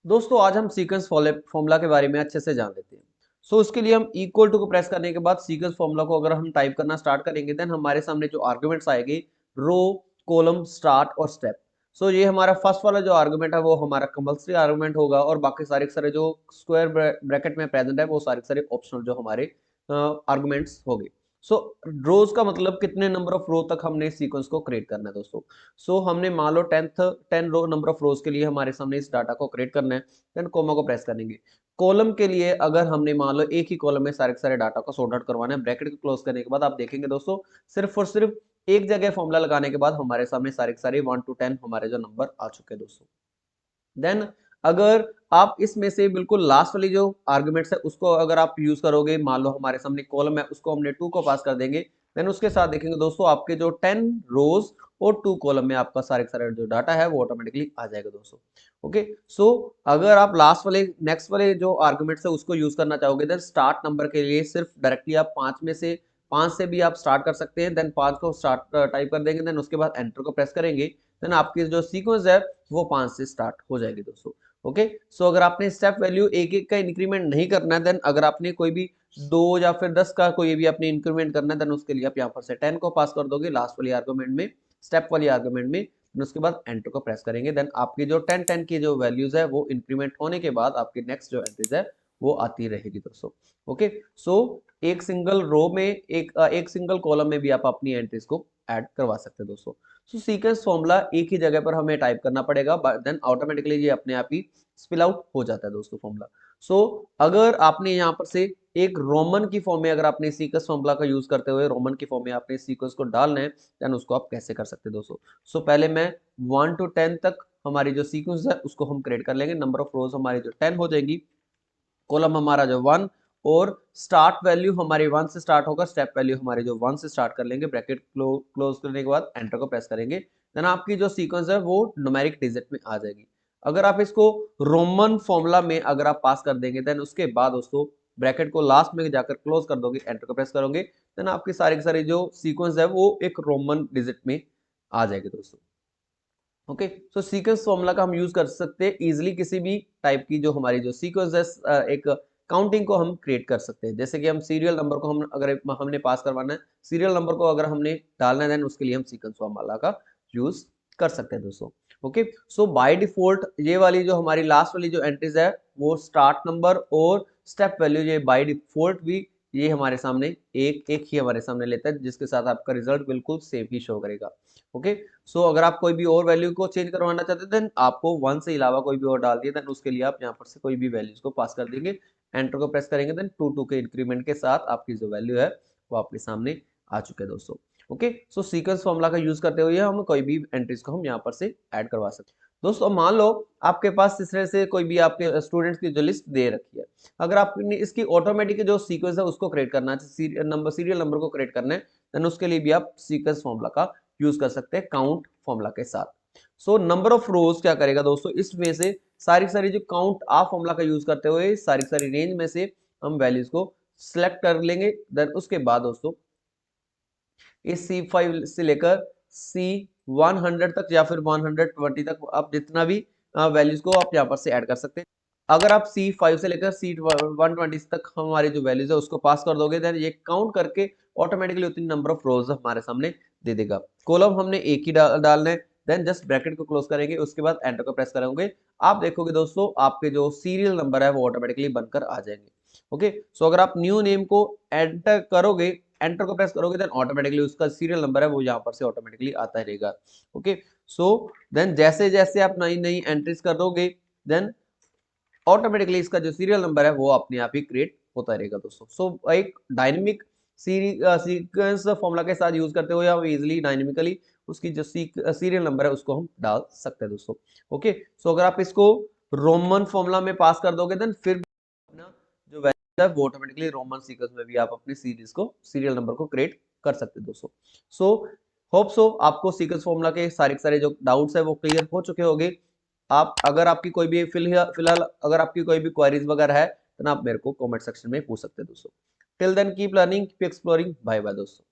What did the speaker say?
दोस्तों आज हम सीक्वेंस फॉर्मूला के बारे में अच्छे से जान लेते हैं। उसके लिए हम इक्वल टू को प्रेस करने के बाद सीक्वेंस फॉर्मूला को अगर हम टाइप करना स्टार्ट करेंगे देन हमारे सामने जो आर्गुमेंट्स आएंगे रो, कॉलम, स्टार्ट और स्टेप। ये हमारा फर्स्ट वाला जो आर्गुमेंट है वो हमारा कंपल्सरी आर्गुमेंट होगा और बाकी सारे के सारे जो स्क्वायर ब्रैकेट में प्रेजेंट है वो सारे के सारे ऑप्शनल जो हमारे आर्गुमेंट्स होंगे। सो रोज का मतलब कितने नंबर ऑफ रो तक हमने सीक्वेंस को क्रिएट करना है दोस्तों। हमने मान लो 10 रो नंबर ऑफ रोज के लिए हमारे सामने इस डाटा को क्रिएट करना है, देन कोमा को प्रेस करेंगे। कॉलम के लिए अगर हमने मान लो एक ही कॉलम में सारे के सारे डाटा को सॉर्ट आउट करवाना है, ब्रैकेट को क्लोज करने के बाद आप देखेंगे दोस्तों सिर्फ और सिर्फ एक जगह फॉर्मूला लगाने के बाद हमारे सामने सारे के सारे 1 to 10 हमारे जो नंबर आ चुके हैं दोस्तों। देन अगर आप इसमें से बिल्कुल लास्ट वाली जो आर्गुमेंट्स है उसको अगर आप यूज करोगे, मान लो हमारे सामने कॉलम है उसको हमने 2 को पास कर देंगे, देन उसके साथ देखेंगे दोस्तों आपके जो 10 रोज और 2 कॉलम में आपका सारे का सारा जो डाटा है वो ऑटोमेटिकली आ जाएगा दोस्तों। ओके, अगर आप लास्ट वाले नेक्स्ट वाले जो आर्गुमेंट्स है उसको यूज करना चाहोगे देन स्टार्ट नंबर के लिए सिर्फ डायरेक्टली आप 5 से भी आप स्टार्ट कर सकते हैं। देन 5 को स्टार्ट टाइप कर देंगे, देन उसके बाद एंटर को प्रेस करेंगे, देन आपकी जो सीक्वेंस है वो 5 से स्टार्ट हो जाएगी दोस्तों। ओके, अगर आपने स्टेप वैल्यू एक एक का इंक्रीमेंट नहीं करना है, देन अगर आपने कोई भी 2 या फिर 10 का कोई भी आपने इंक्रीमेंट करना है, देन उसके लिए आप यहाँ पर से 10 को पास कर दोगे लास्ट वाली आर्गुमेंट में, स्टेप वाली आर्गुमेंट में, देन उसके बाद एंटर को प्रेस करेंगे, देन आपकी जो 10 की जो वैल्यूज है वो इंक्रीमेंट होने के बाद आपकी नेक्स्ट जो एंट्रीज है वो आती रहेगी दोस्तों। ओके, एक सिंगल रो में एक सिंगल कॉलम में भी आप अपनी एंट्रीज को ऐड करवा सकते हैं दोस्तों। सीक्वेंस फॉर्मूला एक ही जगह पर हमें टाइप करना पड़ेगा, देन ऑटोमेटिकली ये अपने आप ही स्पिल आउट हो जाता है दोस्तों फॉर्मूला। अगर आपने यहाँ पर से एक रोमन की फॉर्म में अगर आपने सीक्वेंस फॉर्मूला का यूज करते हुए रोमन की फॉर्म में आपने सीक्वेंस को डालना है, देन उसको आप कैसे कर सकते हैं दोस्तों। पहले मैं 1 to 10 तक हमारी जो सीक्वेंस है उसको हम क्रिएट कर लेंगे। नंबर ऑफ रोज हमारी जो 10 हो जाएंगी, कॉलम हमारा जो 1 और स्टार्ट वैल्यू हमारी 1 से स्टार्ट होगा, स्टेप वैल्यू हमारी जो 1 से स्टार्ट कर लेंगे, ब्रैकेट क्लोज करने के बाद एंटर को प्रेस करेंगे, देन आपकी जो सीक्वेंस है वो न्यूमेरिक डिजिट में आ जाएगी। अगर आप इसको रोमन फॉर्मूला में अगर आप पास कर देंगे, देन उसके बाद दोस्तों ब्रैकेट को लास्ट में जाकर क्लोज कर दोगे, एंटर को प्रेस करोगे, देन आपकी सारी की सारी जो सीक्वेंस है वो एक रोमन डिजिट में आ जाएगी दोस्तों। ओके, सीक्वेंस फॉर्मूला का हम यूज कर सकते हैं इजीली किसी भी टाइप की जो हमारी जो सीक्वेंस है, एक काउंटिंग को हम क्रिएट कर सकते हैं। जैसे कि हम सीरियल नंबर को हम अगर हमने पास करवाना है, सीरियल नंबर को अगर हमने डालना है, देन उसके लिए हम सीक्वेंस फॉर्मूला का यूज कर सकते हैं दोस्तों। ओके, बाय डिफॉल्ट ये वाली जो हमारी लास्ट वाली जो एंट्रीज है वो स्टार्ट नंबर और स्टेप वैल्यू ये बाय डिफॉल्ट भी ये हमारे सामने एक एक ही हमारे सामने लेता है, जिसके साथ आपका रिजल्ट बिल्कुल सेम ही शो करेगा। ओके, अगर आप कोई भी और वैल्यू को चेंज करवाना चाहते हैं, देन आपको 1 से अलावा कोई भी और डाल दिए, देन उसके लिए आप यहाँ पर से कोई भी वैल्यूज को पास कर देंगे, एंटर को प्रेस करेंगे, देन 2 के इंक्रीमेंट के साथ आपकी जो वैल्यू है वो आपके सामने आ चुके हैं दोस्तों। ओके, सीक्वेंस फॉर्मूला का यूज करते हुए हम कोई भी एंट्रीज को हम यहाँ पर से ऐड करवा सकते हैं दोस्तों। मान लो आपके पास इस तरह से कोई भी आपके स्टूडेंट्स की जो लिस्ट दे रखी है, अगर आपने इसकी ऑटोमेटिक जो सीक्वेंस है उसको क्रिएट करना है, सीरियल नंबर को क्रिएट करना है, देन उसके लिए भी आप सीक्वेंस फॉर्मूला का यूज कर सकते हैं काउंट फॉर्मूला के साथ। नंबर ऑफ रोज क्या करेगा दोस्तों, इसमें से सारी सारी जो काउंट आप फॉर्मूला का यूज करते हुए सारी सारी रेंज में से हम वैल्यूज को सिलेक्ट कर लेंगे, देन उसके बाद दोस्तों इस C5 से लेकर C100 तक या फिर 120 तक आप जितना भी वैल्यूज को आप यहाँ पर से ऐड कर सकते हैं। अगर आप C5 से लेकर C120 तक हमारी जो वैल्यूज है उसको पास कर दोगे, देन ये काउंट करके ऑटोमेटिकली उतनी नंबर ऑफ रोज हमारे सामने दे देगा। कॉलम हमने एक ही डालना है, देन जस्ट ब्रैकेट को क्लोज करेंगे, उसके बाद एंटर को प्रेस करेंगे, आप देखोगे दोस्तों आपके जो सीरियल नंबर है वो ऑटोमेटिकली बनकर आ जाएंगे। ओके, अगर आप न्यू नेम को एंटर करोगे, एंटर को प्रेस करोगे, देन ऑटोमेटिकली उसका सीरियल नंबर है वो यहाँ पर से ऑटोमेटिकली आता रहेगा। ओके, देन जैसे जैसे आप नई नई एंट्रीज करोगे, देन ऑटोमेटिकली इसका जो सीरियल नंबर है वो अपने आप ही क्रिएट होता रहेगा दोस्तों। एक डायनेमिक सीक्वेंस फॉर्मूला के साथ यूज करते हुए हम इजिली डायनेमिकली उसकी जो सीरियल नंबर है उसको हम डाल सकते हैं दोस्तों। ओके, अगर आप इसको रोमन फॉर्मूला में पास कर दोगे, देन फिर अपना जो वैल्यू है वो ऑटोमेटिकली रोमन सीक्वेंस में भी आप अपनी सीरीज को सीरियल नंबर को क्रिएट कर सकते हैं दोस्तों। होप सो आपको सीक्वेंस फॉर्मूला के सारे जो डाउट्स है वो क्लियर हो चुके होंगे। आप अगर आपकी कोई भी फिलहाल अगर आपकी कोई भी क्वेरीज वगैरह है, तो आप मेरे को कमेंट सेक्शन में पूछ सकते हैं दोस्तों। Till then keep learning, keep exploring, bye bye दोस्तों।